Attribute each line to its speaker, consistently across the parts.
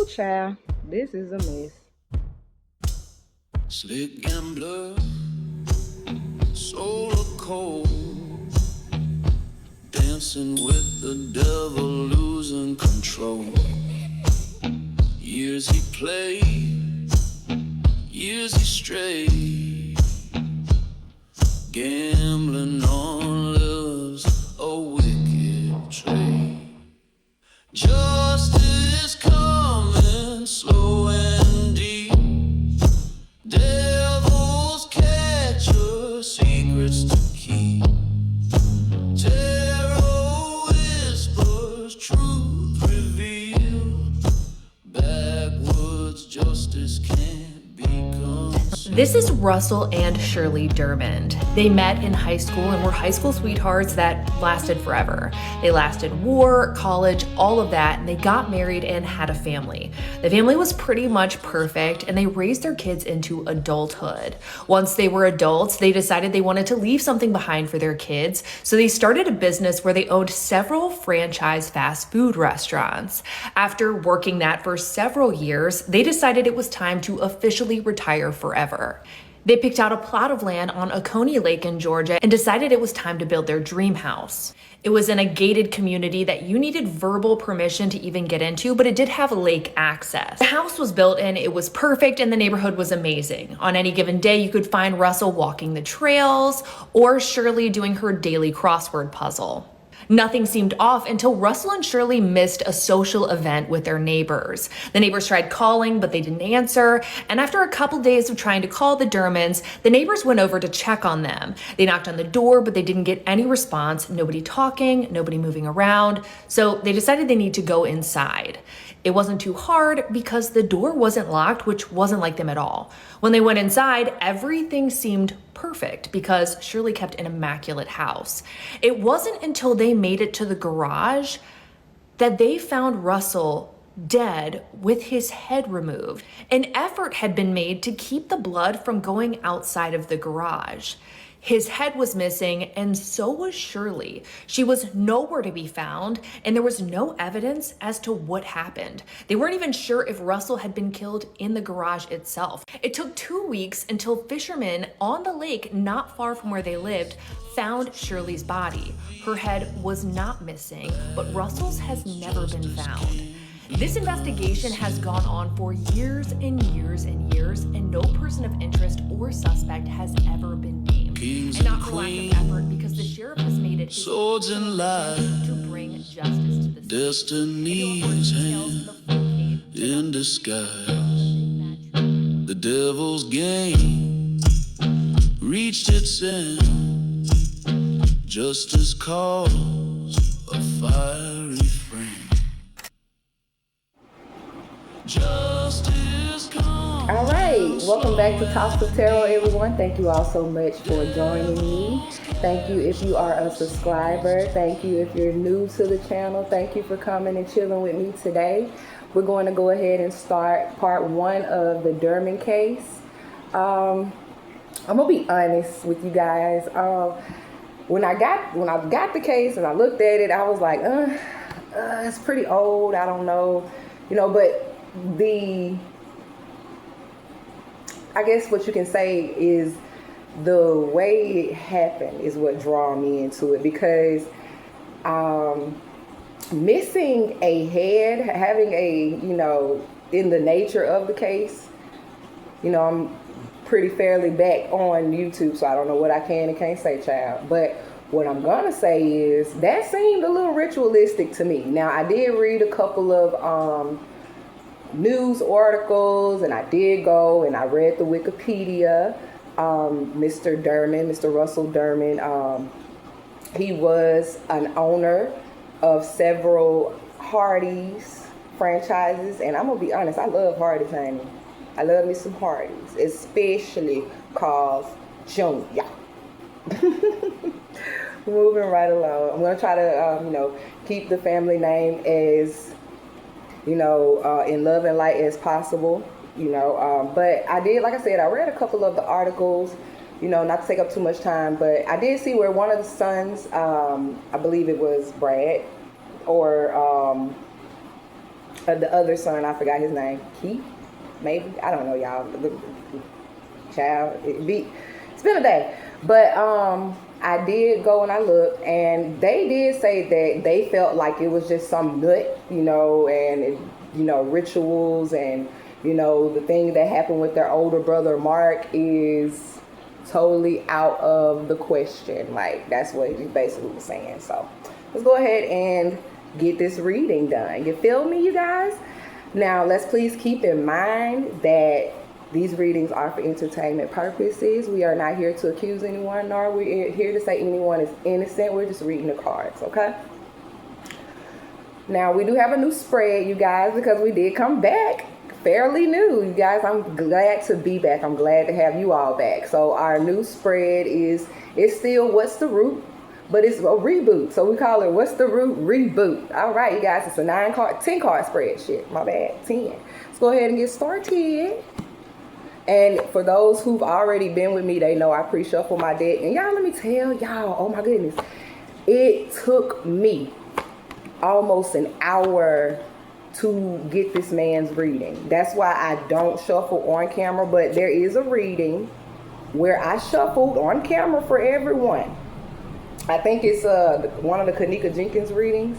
Speaker 1: child, this is a mess.
Speaker 2: Slick gambler, solar cold, dancing with the devil, losing control. Years he played, years he strayed, gambling on love's a wicked trade. Justice coming slow and deep. Devils catch your secrets to keep. Terror whispers, truth revealed. Backwoods justice can't be concealed.
Speaker 3: This is Russell and Shirley Dermond. They met in high school and were high school sweethearts that lasted forever. They lasted war, college, all of that, and they got married and had a family. The family was pretty much perfect, and they raised their kids into adulthood. Once they were adults, they decided they wanted to leave something behind for their kids, so they started a business where they owned several franchise fast food restaurants. After working that for several years, they decided it was time to officially retire forever. They picked out a plot of land on Oconee Lake in Georgia and decided it was time to build their dream house. It was in a gated community that you needed verbal permission to even get into, but it did have lake access. The house was built and it was perfect, and the neighborhood was amazing. On any given day, you could find Russell walking the trails or Shirley doing her daily crossword puzzle. Nothing seemed off until Russell and Shirley missed a social event with their neighbors. The neighbors tried calling, but they didn't answer. And after a couple days of trying to call the Dermonds, the neighbors went over to check on them. They knocked on the door, but they didn't get any response. Nobody talking, nobody moving around. So they decided they need to go inside. It wasn't too hard because the door wasn't locked, which wasn't like them at all. When they went inside, everything seemed perfect because Shirley kept an immaculate house. It wasn't until they made it to the garage that they found Russell dead with his head removed. An effort had been made to keep the blood from going outside of the garage. His head was missing, and so was Shirley. She was nowhere to be found, and there was no evidence as to what happened. They weren't even sure if Russell had been killed in the garage itself. It took 2 weeks until fishermen on the lake not far from where they lived found Shirley's body. Her head was not missing, but Russell's has never been found. This investigation has gone on for years and years and years, and no person of interest or suspect has ever been named.
Speaker 2: Kings
Speaker 3: And not
Speaker 2: and
Speaker 3: for lack of
Speaker 2: queens,
Speaker 3: effort, because the sheriff has made it his
Speaker 2: swords and lies,
Speaker 3: to bring justice to the city.
Speaker 2: destiny's hand in disguise. The devil's game reached its end. Justice calls a fiery flame. Justice comes.
Speaker 1: All right, welcome back to Talks of Tarot, everyone. Thank you all so much for joining me. Thank you if you are a subscriber. Thank you if you're new to the channel. Thank you for coming and chilling with me today. We're going to go ahead and start part 1 of the Dermond case. I'm gonna be honest with you guys. When I got the case and I looked at it, I was like, it's pretty old. I don't know, but I guess what you can say is the way it happened is what draw me into it, because missing a head, having in the nature of the case, I'm pretty fairly back on YouTube, so I don't know what I can and can't say, child. But what I'm gonna say is that seemed a little ritualistic to me. Now, I did read a couple of news articles, and I did go and I read the Wikipedia. Mr. Russell Dermond, he was an owner of several Hardee's franchises, and I'm gonna be honest, I love Hardee's, honey. I love me some Hardee's, especially Carl's Jr. Moving right along, I'm gonna try to keep the family name as in love and light as possible, but I did, like I said, I read a couple of the articles, not to take up too much time, but I did see where one of the sons, I believe it was Brad, or The other son, I forgot his name, Keith, maybe, I don't know, y'all. The child, it's been a day, but I did go and I looked, and they did say that they felt like it was just some nut, and rituals, and the thing that happened with their older brother Mark is totally out of the question. Like, that's what he basically was saying. So let's go ahead and get this reading done. You feel me, you guys? Now, let's please keep in mind that these readings are for entertainment purposes. We are not here to accuse anyone, nor we're here to say anyone is innocent. We're just reading the cards, okay? Now, we do have a new spread, you guys, because we did come back fairly new. You guys, I'm glad to be back. I'm glad to have you all back. So our new spread it's still What's the Root, but it's a reboot. So we call it What's the Root Reboot. All right, you guys, it's a 10 card spread. Shit, my bad, 10. Let's go ahead and get started. And for those who've already been with me, they know I pre-shuffle my deck. And y'all, let me tell y'all, oh my goodness, it took me almost an hour to get this man's reading. That's why I don't shuffle on camera, but there is a reading where I shuffled on camera for everyone. I think it's one of the Kanika Jenkins readings.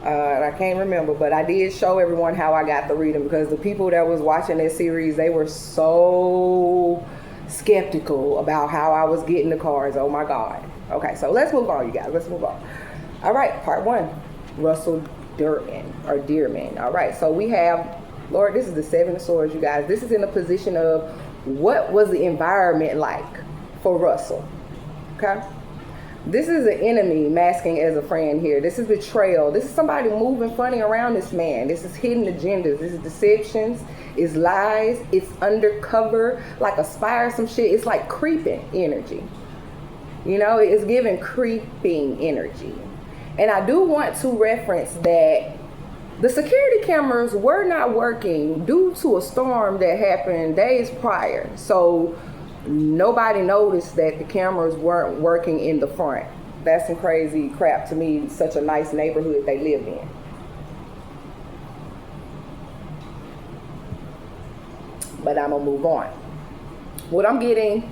Speaker 1: I can't remember, but I did show everyone how I got the reading, because the people that was watching that series, they were so skeptical about how I was getting the cards. Oh my God. Okay, so let's move on, you guys. Let's move on. All right, part 1, Russell Dermonds. All right, so we have, Lord, this is the 7 of Swords, you guys. This is in a position of what was the environment like for Russell, okay? This is an enemy masking as a friend here. This is betrayal. This is somebody moving funny around this man. This is hidden agendas. This is deceptions. It's lies. It's undercover, like a spy or some shit. It's like creeping energy. It's giving creeping energy. And I do want to reference that the security cameras were not working due to a storm that happened days prior. So nobody noticed that the cameras weren't working in the front. That's some crazy crap to me. Such a nice neighborhood they lived in. But I'm gonna move on. What I'm getting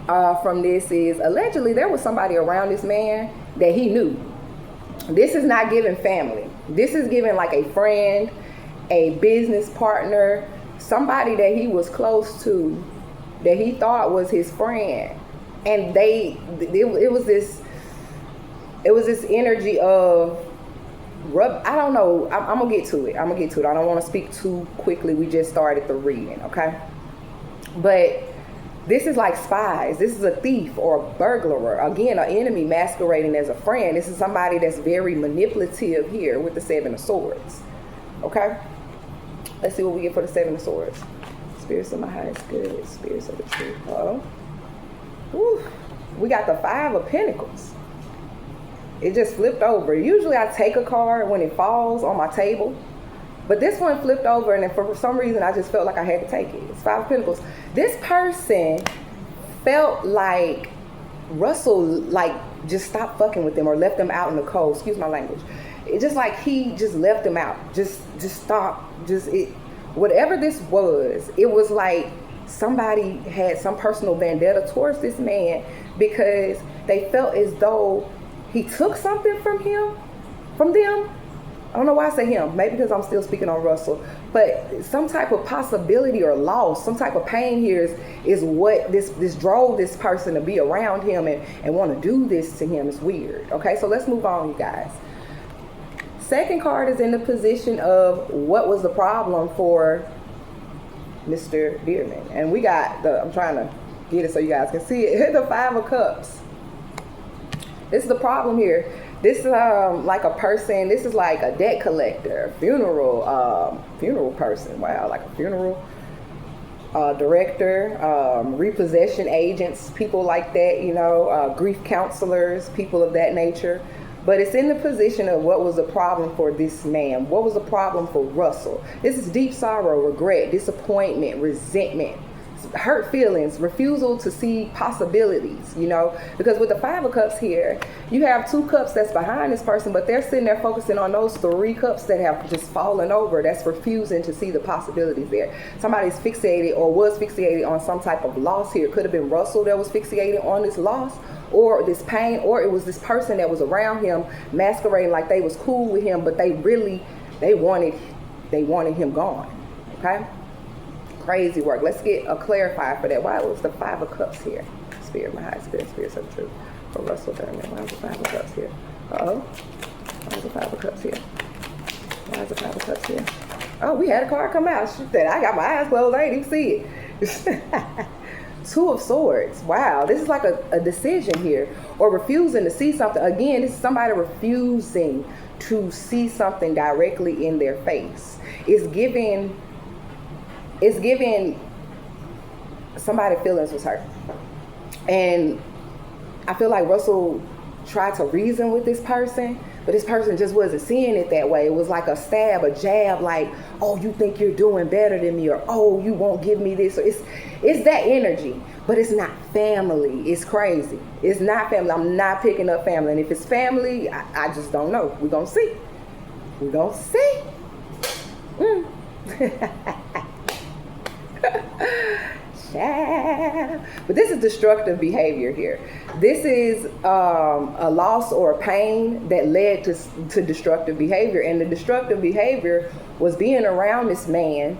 Speaker 1: from this is, allegedly there was somebody around this man that he knew. This is not giving family. This is giving like a friend, a business partner, somebody that he was close to, that he thought was his friend. And it was this energy of I don't know. I'm gonna get to it. I don't want to speak too quickly. We just started the reading, okay? But this is like spies. This is a thief or a burglar. Again, an enemy masquerading as a friend. This is somebody that's very manipulative here with the 7 of Swords. Okay? Let's see what we get for the 7 of Swords. Spirits of my highest good. Spirits of the truth. Uh-oh. Woo. We got the 5 of Pentacles. It just flipped over. Usually I take a card when it falls on my table. But this one flipped over, and for some reason I just felt like I had to take it. It's 5 of Pentacles. This person felt like Russell just stopped fucking with them or left them out in the cold. Excuse my language. It's just like he just left them out. Just stopped. Whatever this was, it was like somebody had some personal vendetta towards this man, because they felt as though he took something from them. I don't know why I say him, maybe because I'm still speaking on Russell, but some type of possibility or loss, some type of pain here is what this drove this person to be around him and want to do this to him. It's weird. Okay, so let's move on, you guys. Second card is in the position of what was the problem for Mr. Dermonds. And we got I'm trying to get it so you guys can see it, the 5 of Cups. This is the problem here. This is like a person, this is like a debt collector, funeral person. Wow, like a funeral director, repossession agents, people like that, grief counselors, people of that nature. But it's in the position of what was the problem for this man? What was the problem for Russell? This is deep sorrow, regret, disappointment, resentment, hurt feelings, refusal to see possibilities, you know, because with the Five of Cups here, you have 2 cups that's behind this person, but they're sitting there focusing on those 3 cups that have just fallen over. That's refusing to see the possibilities there. Somebody's fixated or was fixated on some type of loss here. It could have been Russell that was fixated on this loss, or this pain, or it was this person that was around him masquerading like they was cool with him, but they wanted him gone. Okay? Crazy work. Let's get a clarifier for that. Why was the Five of Cups here? Spirit, my high spirit, spirits of truth. For Russell Dermonds. Why was the Five of Cups here? Uh-oh. Why is the Five of Cups here? Why is the Five of Cups here? Oh, we had a card come out. She said, I got my eyes closed. I didn't even see it. 2 of Swords. Wow. This is like a decision here. Or refusing to see something. Again, this is somebody refusing to see something directly in their face. It's giving somebody feelings was hurt. And I feel like Russell tried to reason with this person, but this person just wasn't seeing it that way. It was like a stab, a jab, like, oh, you think you're doing better than me, or oh, you won't give me this. Or it's that energy, but it's not family. It's crazy. It's not family. I'm not picking up family. And if it's family, I just don't know. We're going to see. We're going to see. But this is destructive behavior here. This is a loss or a pain that led to destructive behavior. And the destructive behavior was being around this man,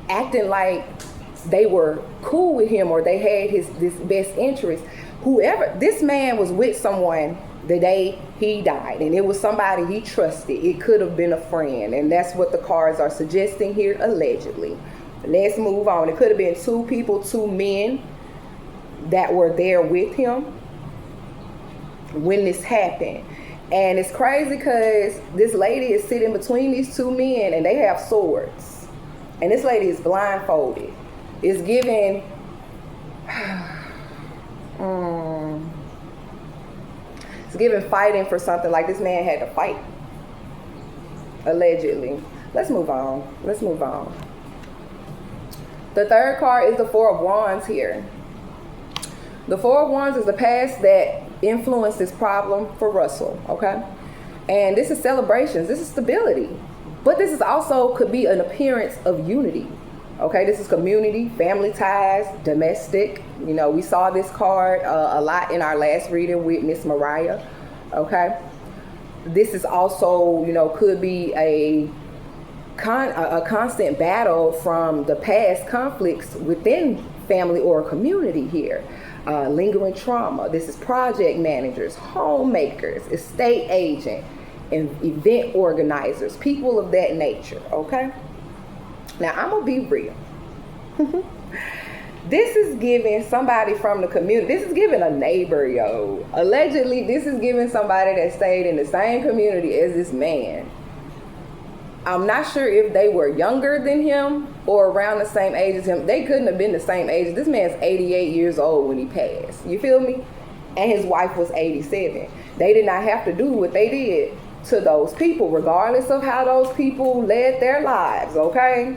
Speaker 1: acting like they were cool with him or they had this best interest. Whoever, this man was with someone the day he died, and it was somebody he trusted. It could have been a friend, and that's what the cards are suggesting here, allegedly. Let's move on. It could have been 2 people, 2 men that were there with him when this happened. And it's crazy because this lady is sitting between these 2 men and they have swords. And this lady is blindfolded. It's giving it's giving fighting for something, like this man had to fight. Allegedly. Let's move on. Let's move on. The third card is the Four of Wands here. The Four of Wands is the past that influenced this problem for Russell, okay? And this is celebrations. This is stability. But this is also could be an appearance of unity, okay? This is community, family ties, domestic. You know, we saw this card a lot in our last reading with Miss Mariah, okay? This is also, you know, could be a constant battle from the past conflicts within family or community here. Lingering trauma. This is project managers, homemakers, estate agent, and event organizers, people of that nature, okay? Now, I'm going to be real. This is giving somebody from the community. This is giving a neighbor, yo. Allegedly, this is giving somebody that stayed in the same community as this man. I'm not sure if they were younger than him or around the same age as him. They couldn't have been the same age. This man's 88 years old when he passed. You feel me? And his wife was 87. They did not have to do what they did to those people, regardless of how those people led their lives, okay?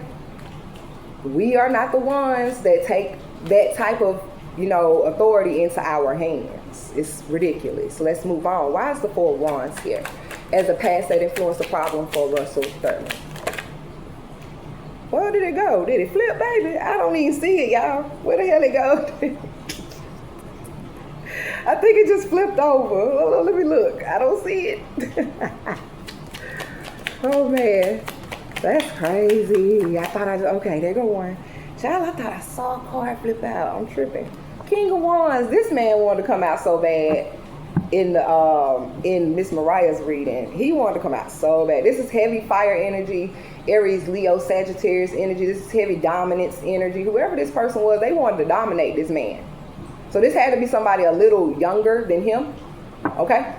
Speaker 1: We are not the ones that take that type of, you know, authority into our hands. It's ridiculous. Let's move on. Why is the Four of Wands here as a past that influenced the problem for Russell Dermonds? Where did it go? Did it flip, baby? I don't even see it, y'all. Where the hell it go? I think it just flipped over. Hold on, let me look. I don't see it. Oh, man. That's crazy. I thought okay, there go one. Child, I thought I saw a card flip out. I'm tripping. King of Wands. This man wanted to come out so bad in Miss Mariah's reading. He wanted to come out so bad. This is heavy fire energy, Aries, Leo, Sagittarius energy. This is heavy dominance energy. Whoever this person was, they wanted to dominate this man. So this had to be somebody a little younger than him. Okay?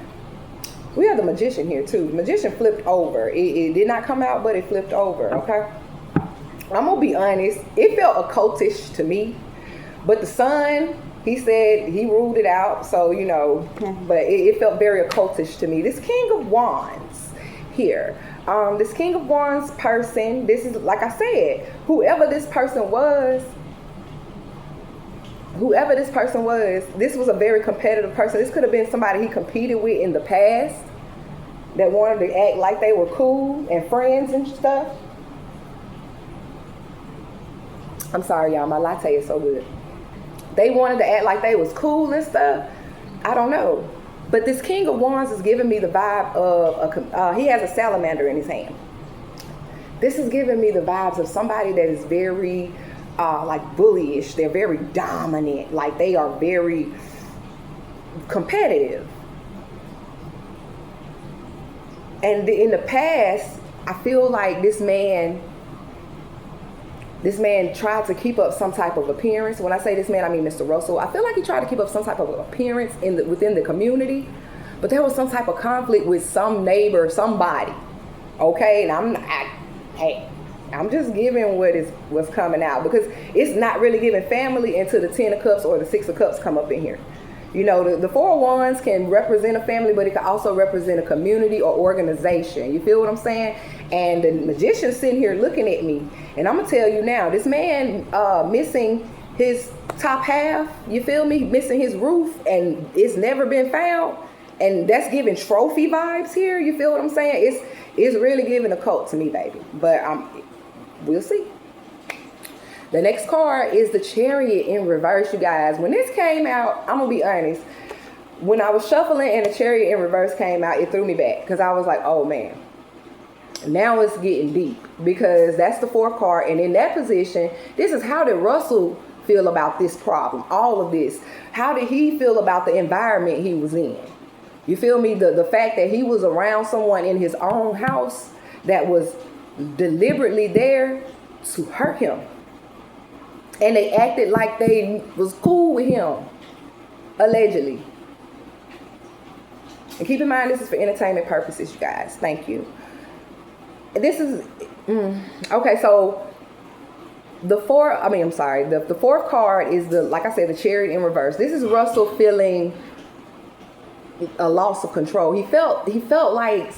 Speaker 1: We have the Magician here too. The Magician flipped over. It did not come out, but it flipped over. Okay? I'm going to be honest. It felt occultish to me. But the Sun, he said he ruled it out. So, you know, but it felt very occultish to me. This King of Wands here. This King of Wands person, this is, like I said, whoever this person was, whoever this person was, this was a very competitive person. This could have been somebody he competed with in the past that wanted to act like they were cool and friends and stuff. I'm sorry, y'all, my latte is so good. They wanted to act like they was cool and stuff. I don't know. But this King of Wands is giving me the vibe of, he has a salamander in his hand. This is giving me the vibes of somebody that is very, like bullyish. They're very dominant. Like they are very competitive. And in the past, I feel like this man tried to keep up some type of appearance. When I say this man, I mean Mr. Russell. I feel like he tried to keep up some type of appearance within the community, but there was some type of conflict with some neighbor, somebody. Okay, and I'm just giving what's coming out, because it's not really giving family until the 10 of Cups or the 6 of Cups come up in here. You know, the 4 of Wands can represent a family, but it can also represent a community or organization. You feel what I'm saying? And the Magician's sitting here looking at me. And I'm going to tell you now, this man missing his top half, you feel me? Missing his roof, and it's never been found. And that's giving trophy vibes here. You feel what I'm saying? It's really giving a cult to me, baby. But we'll see. The next card is the Chariot in reverse, you guys. When this came out, I'm going to be honest. When I was shuffling and the Chariot in reverse came out, it threw me back. Because I was like, oh, man. Now it's getting deep. Because that's the 4th card. And in that position, this is how did Russell feel about this problem? All of this. How did he feel about the environment he was in? You feel me? The fact that he was around someone in his own house that was deliberately there to hurt him. And they acted like they was cool with him, allegedly. And keep in mind, this is for entertainment purposes, you guys. Thank you. This is, okay, so the 4th card is like I said, the Chariot in reverse. This is Russell feeling a loss of control. He felt like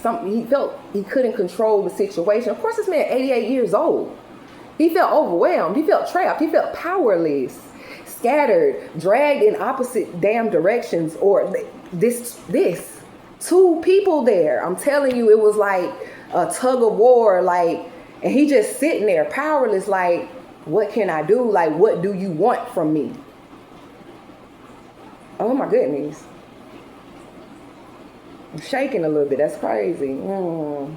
Speaker 1: he couldn't control the situation. Of course, this man 88 years old. He felt overwhelmed. He felt trapped. He felt powerless, scattered, dragged in opposite damn directions. Or this 2 people there. I'm telling you, it was like a tug of war. Like, and he just sitting there powerless. Like, what can I do? Like, what do you want from me? Oh my goodness. I'm shaking a little bit. That's crazy. All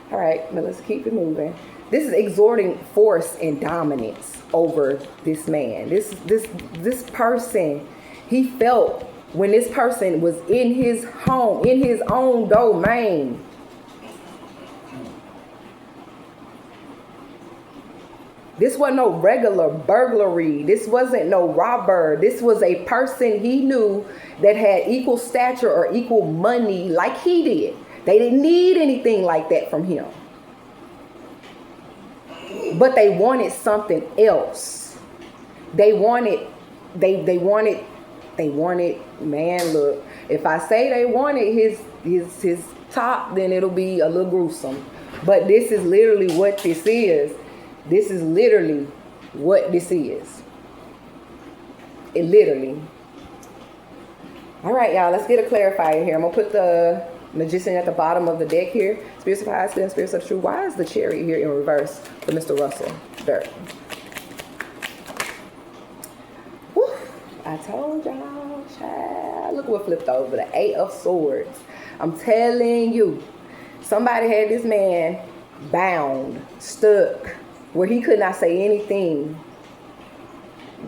Speaker 1: right, but let's keep it moving. This is exerting force and dominance over this man. This person, he felt when this person was in his home, in his own domain. This wasn't no regular burglary. This wasn't no robber. This was a person he knew that had equal stature or equal money like he did. They didn't need anything like that from him. But they wanted something else. They wanted, man, look, if I say they wanted his top, then it'll be a little gruesome. But this is literally what this is. This is literally what this is. It literally. All right, y'all, let's get a clarifier here. I'm going to put the Magician at the bottom of the deck here. Spirits of high spin, spirits of true. Why is the Chariot here in reverse for Mr. Russell? Dirt. Whew, I told y'all, child. Look what flipped over. The 8 of Swords. I'm telling you, somebody had this man bound, stuck, where he could not say anything.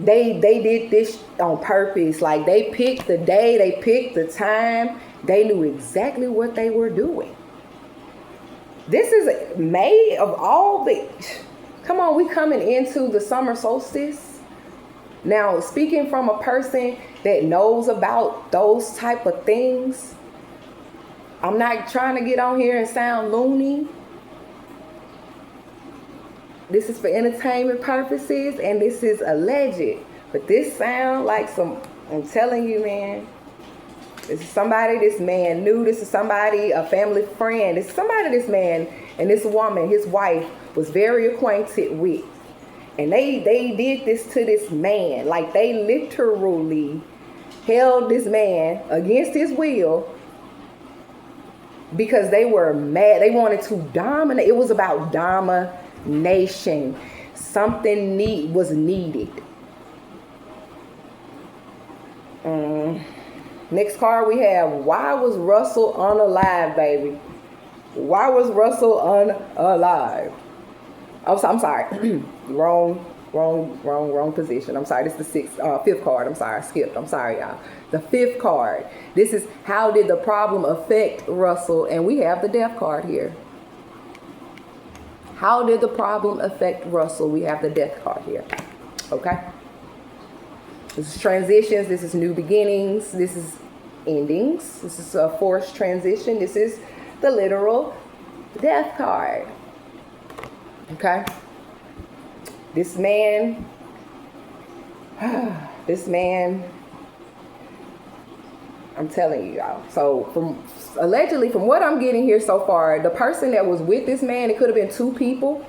Speaker 1: They did this on purpose. Like, they picked the day, they picked the time. They knew exactly what they were doing. This is May of all the... Come on, we coming into the summer solstice. Now, speaking from a person that knows about those type of things, I'm not trying to get on here and sound loony. This is for entertainment purposes, and this is alleged. But this sound like some... I'm telling you, man. This is somebody this man knew. This is somebody, a family friend. This is somebody this man and this woman, his wife, was very acquainted with. And they did this to this man. Like, they literally held this man against his will because they were mad. They wanted to dominate. It was about domination. Something was needed. Next card we have, why was Russell unalive, baby? Why was Russell unalive? Oh, I'm sorry. wrong position. I'm sorry. This is the fifth card. I'm sorry. I skipped. I'm sorry, y'all. The fifth card. This is, how did the problem affect Russell? And we have the death card here. How did the problem affect Russell? We have the death card here. Okay. This is transitions. This is new beginnings. This is endings. This is a forced transition. This is the literal death card. Okay. This man, I'm telling you, y'all. So allegedly, from what I'm getting here so far, the person that was with this man, it could have been two people,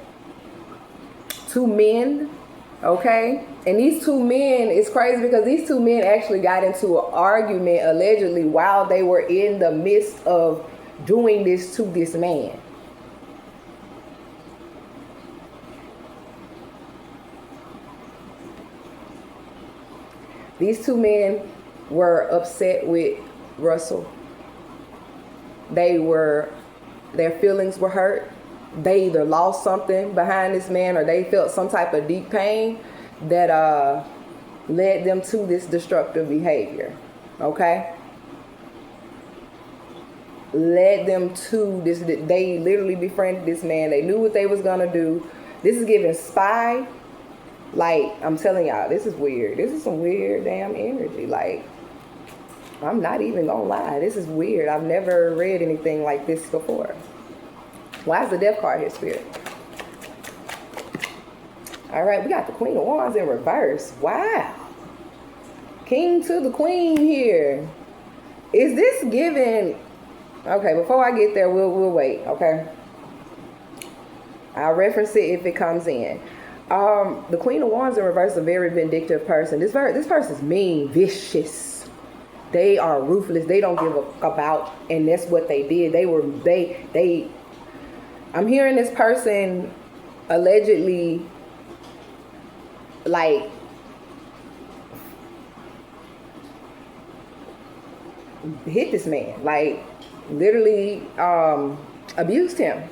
Speaker 1: two men. Okay. And these two men, it's crazy because these two men actually got into an argument allegedly while they were in the midst of doing this to this man. These two men were upset with Russell. Their feelings were hurt. They either lost something behind this man or they felt some type of deep pain that led them to this destructive behavior. Okay? Led them to this. They literally befriended this man. They knew what they was gonna do. This is giving spy. Like, I'm telling y'all, this is weird. This is some weird damn energy. Like, I'm not even gonna lie. This is weird. I've never read anything like this before. Why is the death card here, Spirit? All right, we got the Queen of Wands in reverse. Wow. King to the Queen here. Is this giving... Okay, before I get there, we'll wait, okay? I'll reference it if it comes in. The Queen of Wands in reverse is a very vindictive person. This person's mean, vicious. They are ruthless. They don't give about, and that's what they did. I'm hearing this person allegedly, like, hit this man, like, literally abused him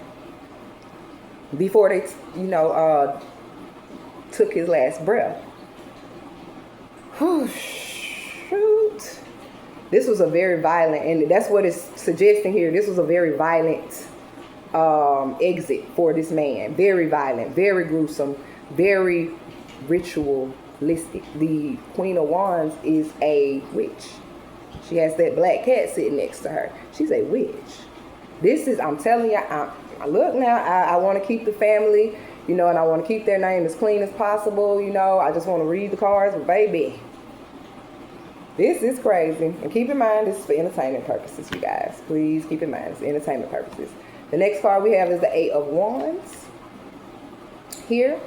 Speaker 1: before they, took his last breath. Oh, shoot. This was a very violent, and that's what it's suggesting here. This was a very violent exit for this man. Very violent, very gruesome, very ritualistic. The Queen of Wands is a witch. She has that black cat sitting next to her. She's a witch. This is, I'm telling you, look now, I want to keep the family, and I want to keep their name as clean as possible, I just want to read the cards, but baby, this is crazy. And keep in mind, this is for entertainment purposes, you guys. Please keep in mind, it's entertainment purposes. The next card we have is the Eight of Wands here.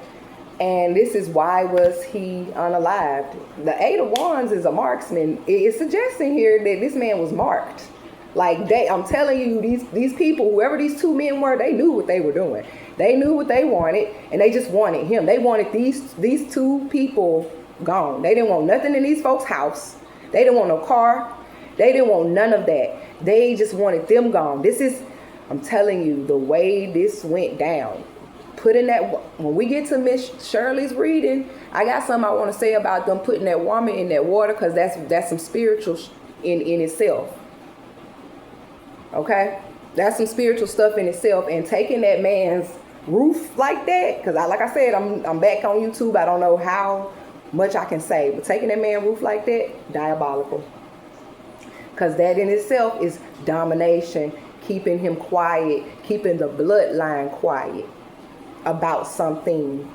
Speaker 1: And this is, why was he unalived? The Eight of Wands is a marksman. It's suggesting here that this man was marked. Like, I'm telling you, these people, whoever these two men were, they knew what they were doing. They knew what they wanted, and they just wanted him. They wanted these two people gone. They didn't want nothing in these folks' house. They didn't want no car. They didn't want none of that. They just wanted them gone. This is, I'm telling you, the way this went down. Put in that, when we get to Miss Shirley's reading, I got something I want to say about them putting that woman in that water, because that's some spiritual in itself. Okay? That's some spiritual stuff in itself. And taking that man's roof like that, because like I said, I'm back on YouTube. I don't know how much I can say, but taking that man's roof like that, diabolical. Because that in itself is domination, keeping him quiet, keeping the bloodline quiet about something.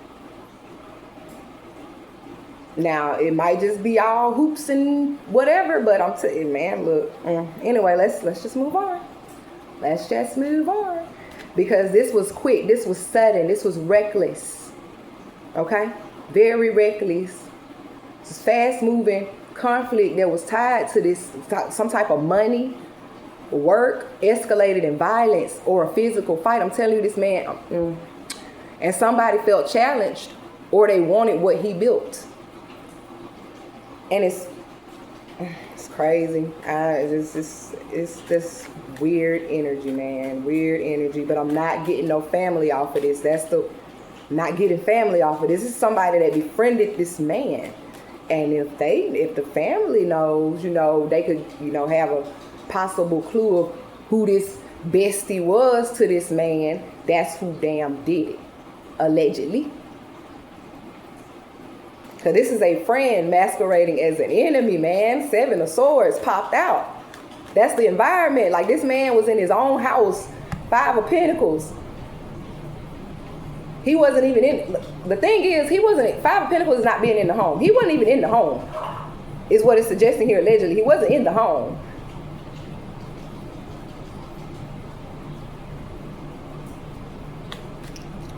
Speaker 1: Now, it might just be all hoops and whatever, but I'm telling you, man, look. Anyway, let's just move on. Let's just move on. Because this was quick. This was sudden. This was reckless. Okay? Very reckless. Fast moving conflict that was tied to this, some type of money, work, escalated in violence or a physical fight. I'm telling you, this man, and somebody felt challenged or they wanted what he built. And it's crazy. It's this weird energy, man. Weird energy. But I'm not getting no family off of this. Not getting family off of this. This is somebody that befriended this man. And if the family knows, they could, have a possible clue of who this bestie was to this man. That's who damn did it. Allegedly. Because this is a friend masquerading as an enemy, man. 7 of Swords popped out. That's the environment. Like, this man was in his own house. 5 of Pentacles. He wasn't even in. The thing is, 5 of Pentacles is not being in the home. He wasn't even in the home, is what it's suggesting here, allegedly. He wasn't in the home.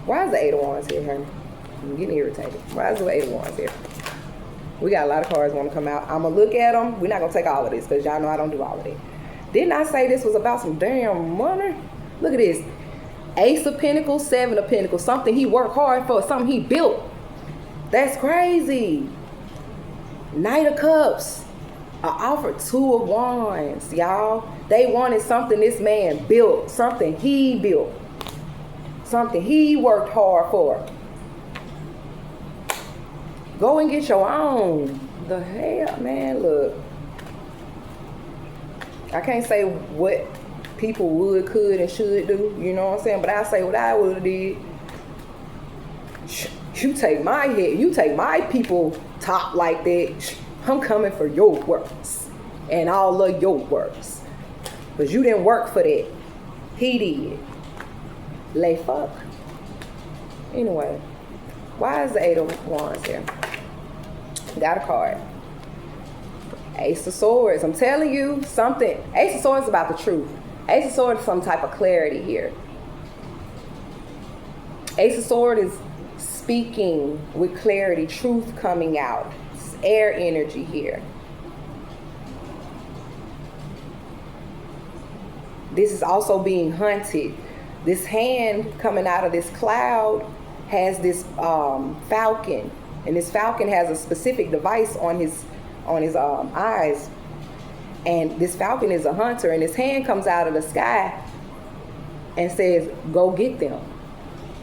Speaker 1: Why is the 8 of Wands here, honey? I'm getting irritated. Why is the 8 of Wands here? We got a lot of cards want to come out. I'm going to look at them. We're not going to take all of this because y'all know I don't do all of it. Didn't I say this was about some damn money? Look at this. Ace of Pentacles, 7 of Pentacles. Something he worked hard for. Something he built. That's crazy. Knight of Cups. I offered 2 of Wands, y'all. They wanted something this man built. Something he built. Something he worked hard for. Go and get your own. The hell, man, look. I can't say what people would, could, and should do, you know what I'm saying? But I say what I would have did. You take my head, you take my people top like that. I'm coming for your works and all of your works. Because you didn't work for that. He did. Lay fuck. Anyway, why is the 8 of Wands here? Got a card. Ace of Swords. I'm telling you something. Ace of Swords is about the truth. Ace of Swords is some type of clarity here. Ace of Swords is speaking with clarity, truth coming out. It's air energy here. This is also being hunted. This hand coming out of this cloud has this falcon. And this falcon has a specific device on his eyes. And this falcon is a hunter. And his hand comes out of the sky and says, go get them.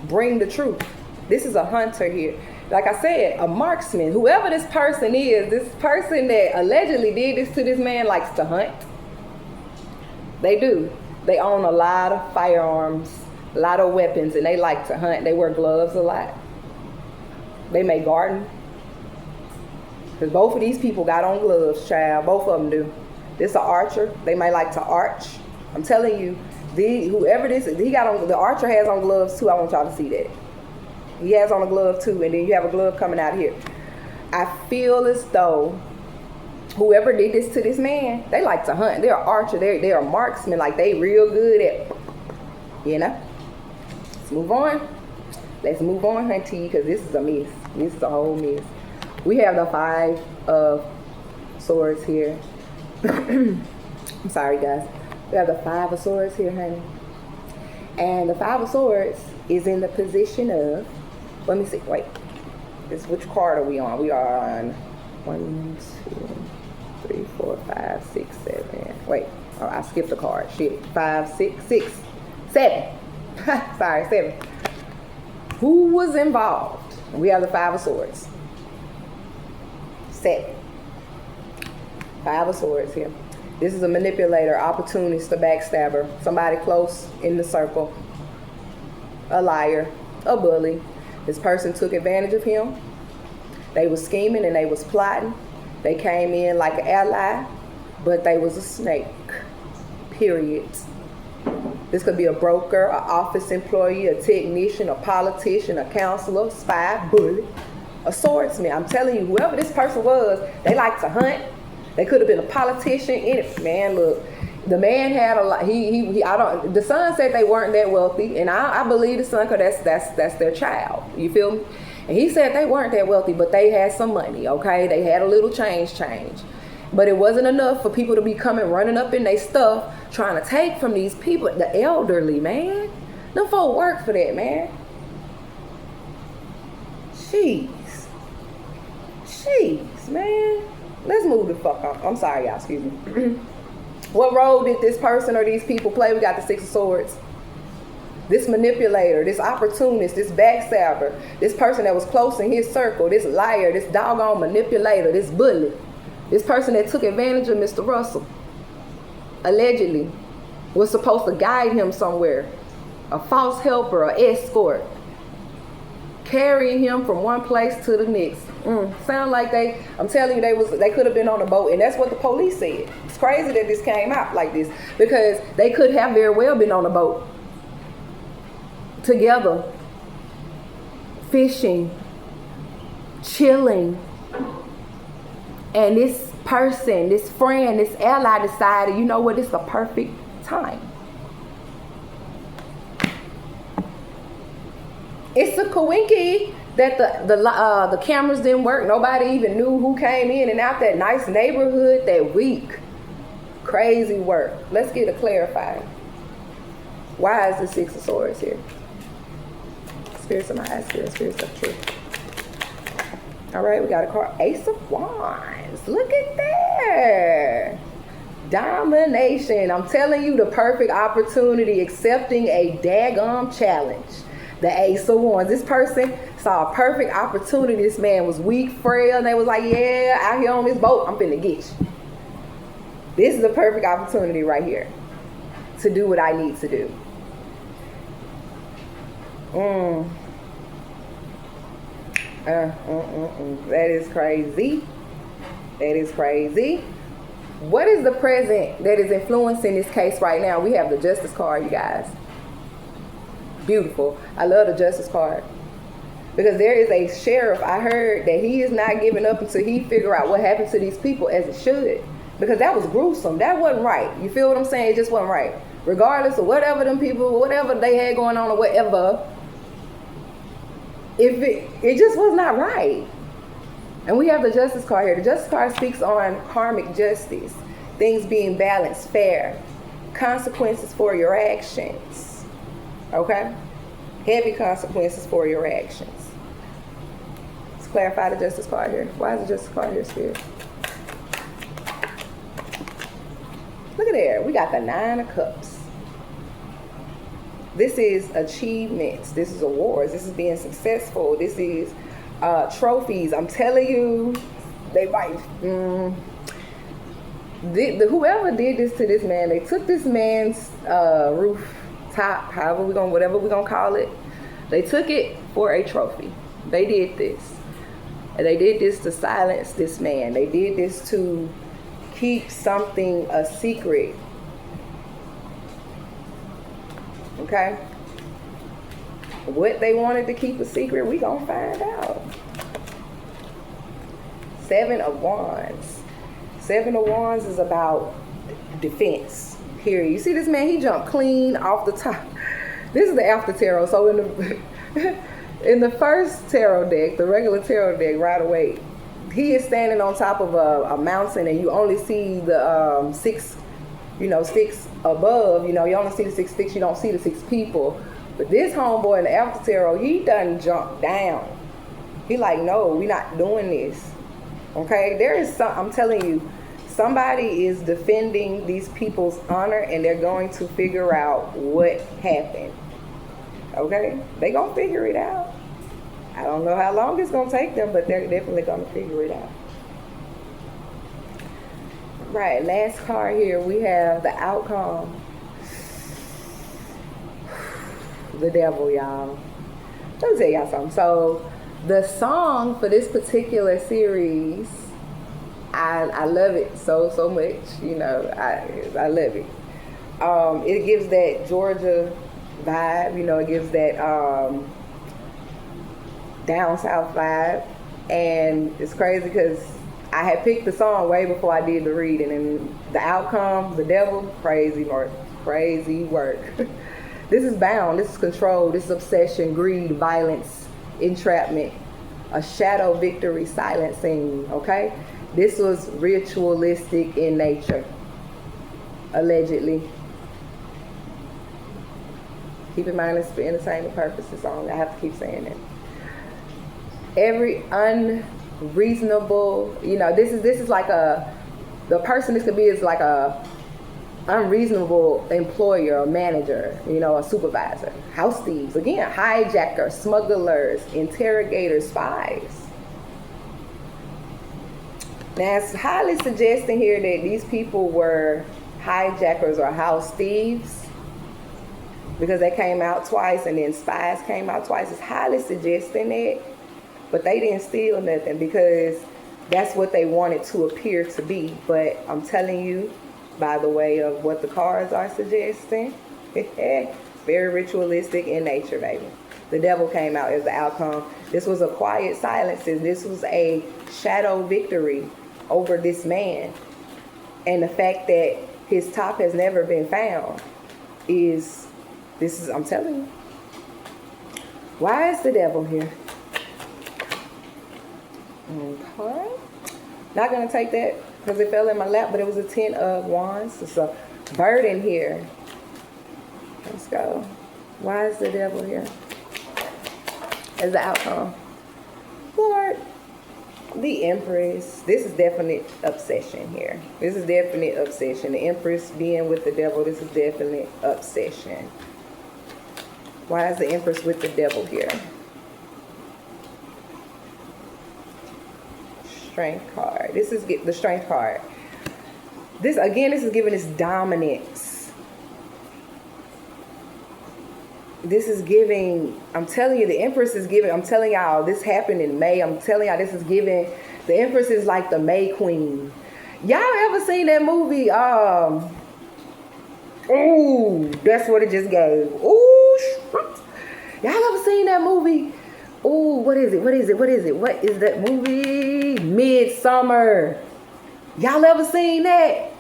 Speaker 1: Bring the truth. This is a hunter here. Like I said, a marksman. Whoever this person is, this person that allegedly did this to this man likes to hunt. They do. They own a lot of firearms, a lot of weapons, and they like to hunt. They wear gloves a lot. They may garden. Because both of these people got on gloves, child. Both of them do. This is an archer. They may like to arch. I'm telling you, whoever this is, the archer has on gloves too. I want y'all to see that. He has on a glove too, and then you have a glove coming out here. I feel as though whoever did this to this man, they like to hunt. They're an archer. They're a marksman. Like, they real good at, Let's move on. Let's move on, hunty, because this is a mess. This is a whole mess. We have the 5 of Swords here. I'm sorry, guys. We have the 5 of Swords here, honey. And the 5 of Swords is in the position of, let me see, wait. Which card are we on? We are on 1, 2, 3, 4, 5, 6, 7. Wait, I skipped a card. Shit. 5, 6, 7. Sorry, 7. Who was involved? We have the 5 of Swords. 7. 5 of Swords here. This is a manipulator, opportunist, a backstabber, somebody close in the circle, a liar, a bully. This person took advantage of him. They was scheming and they was plotting. They came in like an ally, but they was a snake, period. This could be a broker, an office employee, a technician, a politician, a counselor, spy, bully, a swordsman. I'm telling you, whoever this person was, they like to hunt. They could have been a politician. Man, look, the man had a lot. The son said they weren't that wealthy, and I believe the son, because that's their child. You feel me? And he said they weren't that wealthy, but they had some money, okay? They had a little change. But it wasn't enough for people to be coming running up in their stuff trying to take from these people, the elderly, man. Them folk work for that, man. Jeez, man. Let's move the fuck on. I'm sorry, y'all, excuse me. What role did this person or these people play? We got the Six of Swords. This manipulator, this opportunist, this backstabber, this person that was close in his circle, this liar, this doggone manipulator, this bully, this person that took advantage of Mr. Russell, allegedly, was supposed to guide him somewhere, a false helper, an escort, carrying him from one place to the next. Sound like I'm telling you, they could have been on a boat, and that's what the police said. It's crazy that this came out like this, because they could have very well been on a boat together, fishing, chilling, and this person, this friend, this ally decided, you know what, it's the perfect time. It's a coinky that the cameras didn't work. Nobody even knew who came in and out that nice neighborhood that week. Crazy work. Let's get it clarified. Why is the Six of Swords here? Spirits of my eyes, spirits of truth. All right, we got a card, Ace of Wands. Look at there. Domination. I'm telling you, the perfect opportunity, accepting a daggum challenge. The Ace of Wands. This person saw a perfect opportunity. This man was weak, frail, and they was like, yeah, out here on this boat, I'm finna get you. This is the perfect opportunity right here to do what I need to do. That is crazy. That is crazy. What is the present that is influencing this case right now? We have the Justice card, you guys. Beautiful. I love the Justice card. Because there is a sheriff, I heard, that he is not giving up until he figure out what happened to these people as it should. Because that was gruesome. That wasn't right. You feel what I'm saying? It just wasn't right. Regardless of whatever them people, whatever they had going on or whatever, if it just was not right. And we have the Justice card here. The Justice card speaks on karmic justice, things being balanced, fair, consequences for your actions. Okay? Heavy consequences for your actions. Let's clarify the Justice card here. Why is the Justice card here, Spirit? Look at there. We got the Nine of Cups. This is achievements. This is awards. This is being successful. This is trophies. I'm telling you, they might. Whoever did this to this man, they took this man's rooftop, whatever we're gonna call it. They took it for a trophy. They did this, and they did this to silence this man. They did this to keep something a secret. Okay? What they wanted to keep a secret, we gonna find out. Seven of Wands. Seven of Wands is about defense. Here, you see this man, he jumped clean off the top. This is the after tarot. So in the first tarot deck, the regular tarot deck, right away, he is standing on top of a mountain, and you only see the six above. You only see the 6 sticks. You don't see the 6 people. But this homeboy in the after tarot, he done jumped down. He like, no, we not doing this. Okay, there is I'm telling you, somebody is defending these people's honor, and they're going to figure out what happened. Okay, they gonna figure it out. I don't know how long it's gonna take them, but they're definitely gonna figure it out. Right, last card here, we have the outcome. The devil, y'all. Let me tell y'all something. So the song for this particular series, I love it so much. I love it. It gives that Georgia vibe. It gives that down south vibe. And it's crazy because I had picked the song way before I did the reading, and the outcome, the devil, crazy work. This is bound, this is control, this is obsession, greed, violence, entrapment, a shadow victory silencing, okay? This was ritualistic in nature, allegedly. Keep in mind it's for entertainment purposes only. I have to keep saying that. Every unreasonable, this is like the person this could be is like a unreasonable employer or manager, a supervisor. House thieves, again, hijackers, smugglers, interrogators, spies. Now it's highly suggesting here that these people were hijackers or house thieves, because they came out twice and then spies came out twice. It's highly suggesting it, but they didn't steal nothing because that's what they wanted to appear to be. But I'm telling you, by the way of what the cards are suggesting, very ritualistic in nature, baby. The devil came out as the outcome. This was a quiet silence. This was a shadow victory over this man. And the fact that his top has never been found I'm telling you. Why is the devil here? Okay. Not going to take that because it fell in my lap, but it was a 10 of wands. It's a burden here. Let's go. Why is the devil here? As the outcome. Lord, the Empress. This is definite obsession here. This is definite obsession. The Empress being with the devil, this is definite obsession. Why is the Empress with the devil here? Strength card. This is the Strength card. This is giving us dominance. This is giving, I'm telling you, the Empress is giving, I'm telling y'all, this happened in May. I'm telling y'all, this is giving, the Empress is like the May Queen. Y'all ever seen that movie? Ooh, that's what it just gave. Ooh, y'all ever seen that movie? Ooh, what is it? What is that movie? Midsummer. Y'all ever seen that?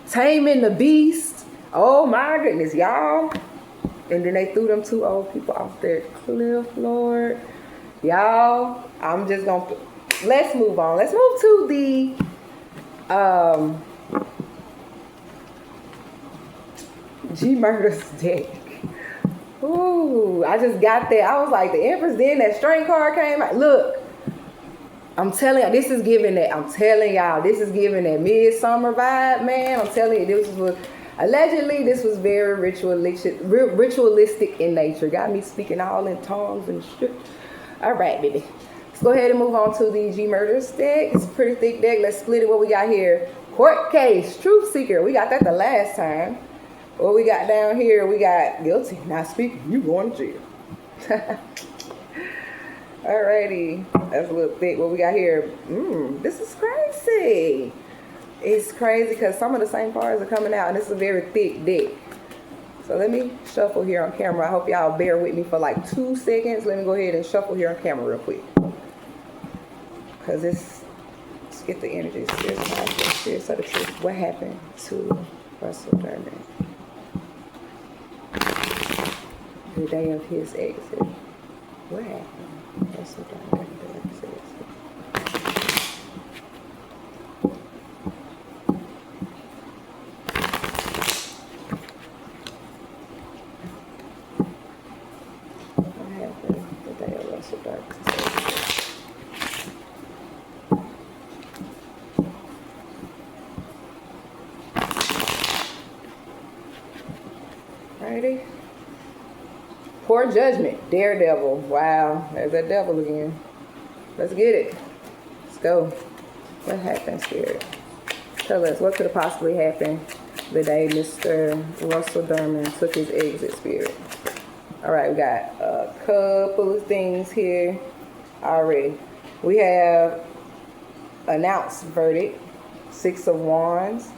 Speaker 1: Taming the Beast. Oh my goodness, y'all. And then they threw them two old people off their cliff, Lord. Y'all, I'm just gonna, let's move on. Let's move to the, G Murder's deck. Ooh, I just got that. I was like, the Empress, then that Strength card came out. Look, I'm telling y'all, this is giving that midsummer vibe, man. I'm telling you, allegedly, this was very ritualistic in nature. Got me speaking all in tongues and shit. All right, baby. Let's go ahead and move on to the G Murder's deck. It's a pretty thick deck. Let's split it. What we got here? Court case, truth seeker. We got that the last time. What we got down here, we got guilty, not speaking, you going to jail. Alrighty, that's a little thick. What we got here, this is crazy. It's crazy because some of the same cards are coming out and it's a very thick deck. So let me shuffle here on camera. I hope y'all bear with me for like 2 seconds. Let me go ahead and shuffle here on camera real quick. Because let's get the energies. Here's the truth. What happened to Russell Dermonds? The day of his exit. What happened? That's what I got the exit. What happened the day of Russell Dermonds' exit? Righty. Poor judgment. Daredevil. Wow. There's that devil again. Let's get it. Let's go. What happened, Spirit? Tell us, what could have possibly happened the day Mr. Russell Dermond took his exit, Spirit? All right, we got a couple of things here already. We have announced verdict. 6 of Wands.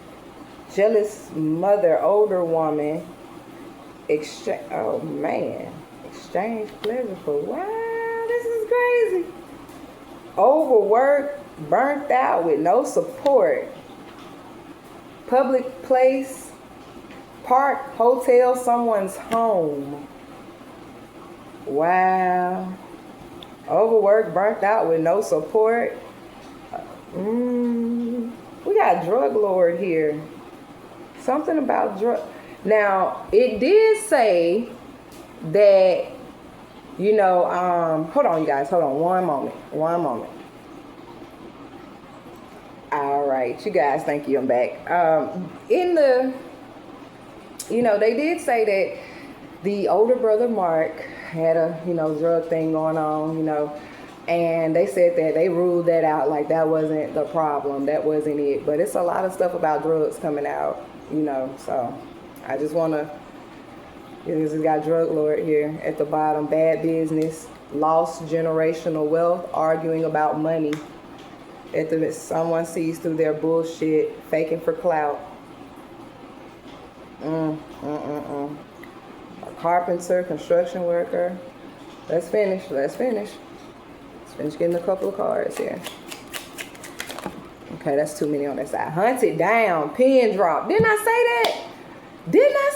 Speaker 1: Jealous mother, older woman. Exchange pleasure for, wow, this is crazy. Overworked, burnt out with no support. Public place, park, hotel, someone's home. Wow. Overworked, burnt out with no support. We got drug lord here. Something about drug. Now, it did say that, hold on, you guys. Hold on one moment. All right, you guys, thank you. I'm back. They did say that the older brother Mark had a, drug thing going on, and they said that they ruled that out, like that wasn't the problem, that wasn't it. But it's a lot of stuff about drugs coming out, so I just want to, this has got drug lord here at the bottom, bad business, lost generational wealth, arguing about money. Someone sees through their bullshit, faking for clout. A carpenter, construction worker. Let's finish getting a couple of cards here. Okay, that's too many on that side. Hunted down, pin drop. Didn't I say that? Didn't I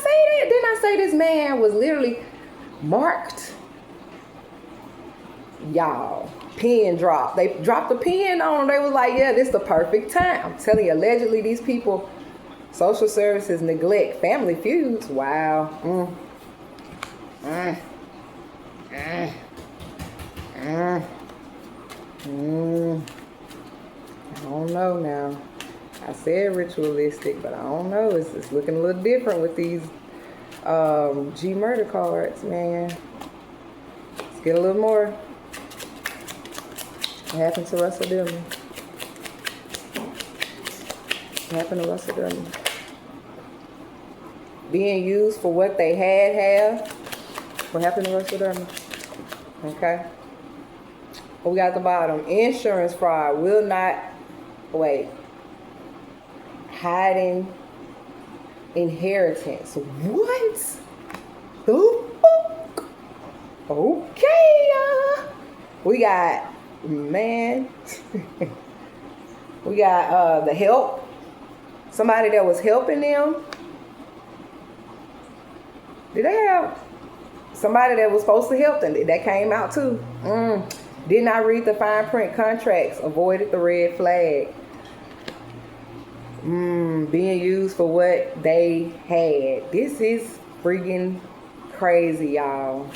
Speaker 1: say this man was literally marked? Y'all, pin drop. They dropped the pin on him. They was like, yeah, this is the perfect time. I'm telling you, allegedly these people, social services neglect family feuds. Wow. I don't know now. I said ritualistic, but I don't know. It's looking a little different with these G murder cards, man. Let's get a little more. What happened to Russell Dermonds? What happened to Russell Dermonds? Being used for what they have. What happened to Russell Dermonds? Okay. What we got at the bottom? Insurance fraud will not hiding inheritance. What the fuck? Okay. We got, man. We got the help. Somebody that was helping them. Did they have somebody that was supposed to help them? That came out too. Did not read the fine print contracts. Avoided the red flag. Being used for what they had. This is freaking crazy, y'all.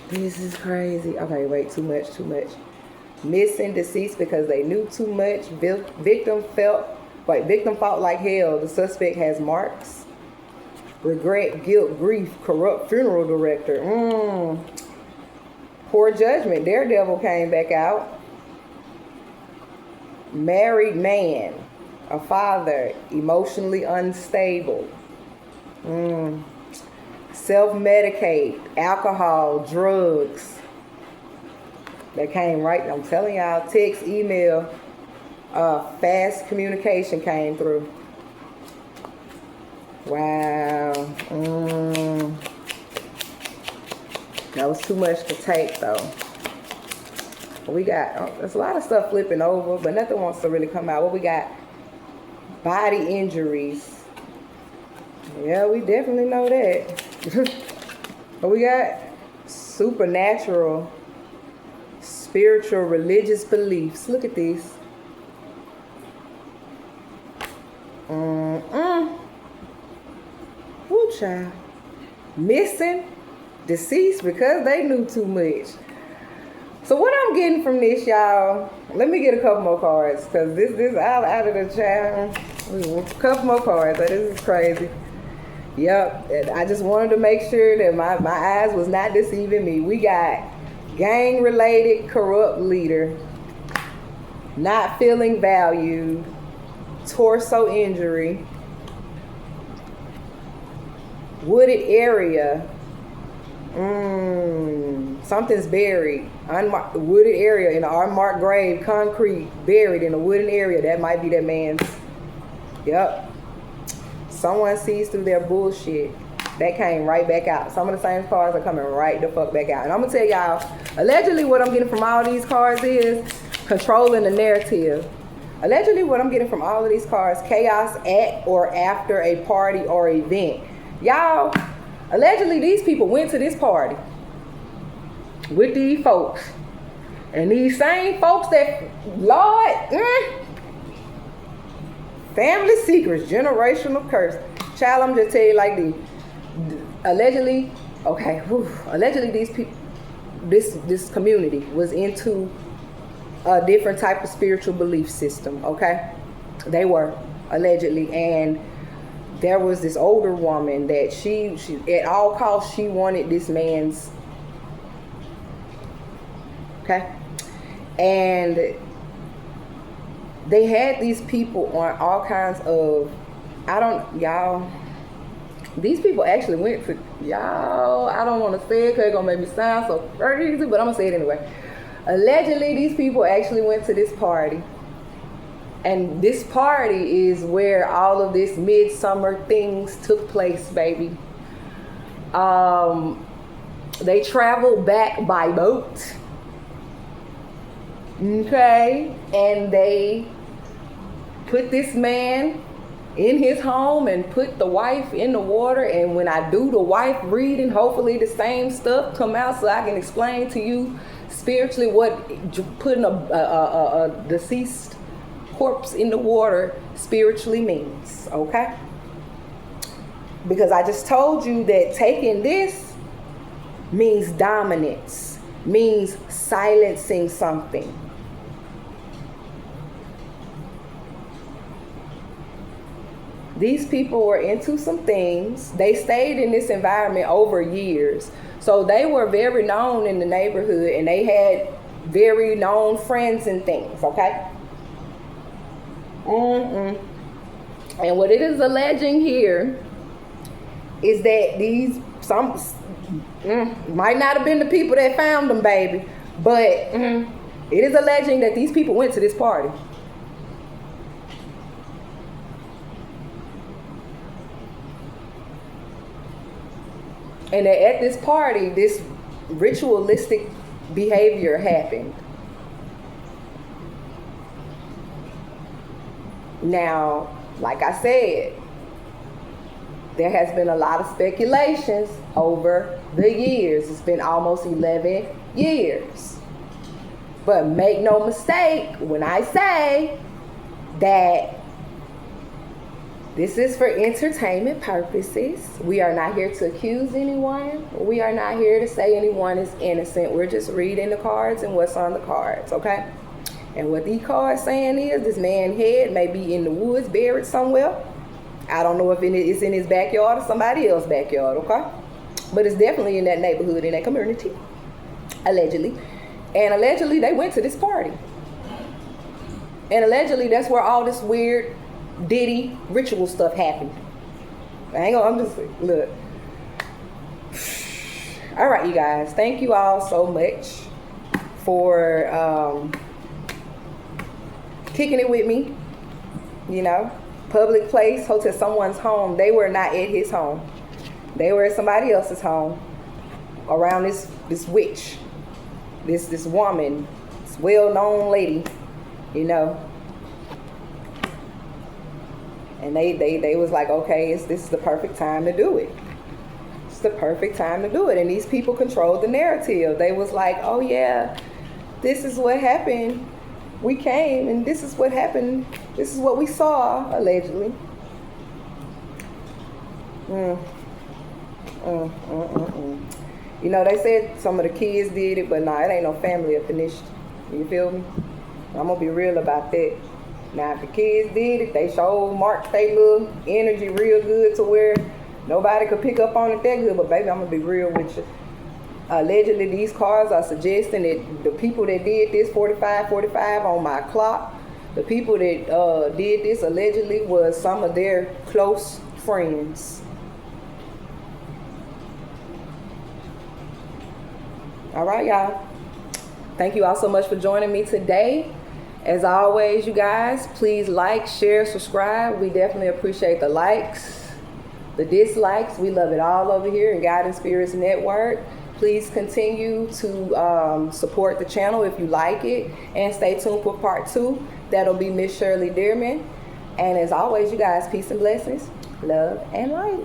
Speaker 1: This is crazy. Okay, wait, too much. Missing, deceased because they knew too much. Victim fought like hell. The suspect has marks. Regret, guilt, grief, corrupt funeral director. Poor judgment. Daredevil came back out. Married man, a father, emotionally unstable. Self-medicate, alcohol, drugs. That came right. I'm telling y'all, text, email, fast communication came through. Wow. That was too much to take, though. We got, there's a lot of stuff flipping over, but nothing wants to really come out. What we got? Body injuries. Yeah, we definitely know that. What we got? Supernatural, spiritual, religious beliefs. Look at these. Woo, child. Missing, deceased because they knew too much. So what I'm getting from this, y'all, let me get a couple more cards, because this out of the child. A couple more cards. This is crazy. Yep. I just wanted to make sure that my eyes was not deceiving me. We got gang-related corrupt leader, not feeling valued, torso injury, wooded area, something's buried, unmarked, wooded area in an unmarked grave, concrete, buried in a wooden area. That might be that man's. Yep. Someone sees through their bullshit. That came right back out. Some of the same cards are coming right the fuck back out. And I'm gonna tell y'all, allegedly what I'm getting from all these cards is controlling the narrative. Allegedly what I'm getting from all of these cards, chaos at or after a party or event. Y'all, allegedly these people went to this party. with these folks. And these same folks that, Lord, family secrets, generational curse. Child, I'm just tell you like this. Allegedly, allegedly these people, this community was into a different type of spiritual belief system, okay? They were, allegedly, and there was this older woman that she at all costs, she wanted this man's, okay? And they had these people on all kinds of, these people actually went to, I don't want to say it because it's going to make me sound so crazy, but I'm going to say it anyway. Allegedly, these people actually went to this party. And this party is where all of this midsummer things took place, baby. They traveled back by boat. Okay? And they put this man in his home and put the wife in the water. And when I do the wife reading, hopefully the same stuff come out so I can explain to you spiritually what putting a deceased corpse in the water spiritually means, okay? Because I just told you that taking this means dominance, means silencing something. These people were into some things. They stayed in this environment over years. So they were very known in the neighborhood and they had very known friends and things, okay? And what it is alleging here is that these, might not have been the people that found them, baby, but it is alleging that these people went to this party. And that at this party, this ritualistic behavior happened. Now, like I said, there has been a lot of speculations over the years. It's been almost 11 years. But make no mistake when I say that this is for entertainment purposes. We are not here to accuse anyone. We are not here to say anyone is innocent. We're just reading the cards and what's on the cards, okay? And what these cards saying is this man's head may be in the woods, buried somewhere. I don't know if it's in his backyard or somebody else's backyard, okay? But it's definitely in that neighborhood, in that community, allegedly. And allegedly, they went to this party. And allegedly, that's where all this weird Diddy ritual stuff happened. I'm just, look. All right, you guys. Thank you all so much for kicking it with me. You know, public place, hotel, someone's home. They were not at his home. They were at somebody else's home around this witch, this woman, this well-known lady, you know. And they was like, okay, this is the perfect time to do it. It's the perfect time to do it. And these people controlled the narrative. They was like, oh yeah, this is what happened. We came and this is what happened. This is what we saw, allegedly. You know, they said some of the kids did it, but nah, it ain't no family up in this. You feel me? I'm gonna be real about that. Now, if the kids did it, they showed marked their little energy real good to where nobody could pick up on it that good. But baby, I'm gonna be real with you. Allegedly, these cards are suggesting that the people that did this, 45 on my clock, the people that did this allegedly was some of their close friends. All right, y'all. Thank you all so much for joining me today. As always, you guys, please like, share, subscribe. We definitely appreciate the likes, the dislikes. We love it all over here in Guiding Spirits Network. Please continue to support the channel if you like it. And stay tuned for part 2. That'll be Miss Shirley Dermond. And as always, you guys, peace and blessings, love and light.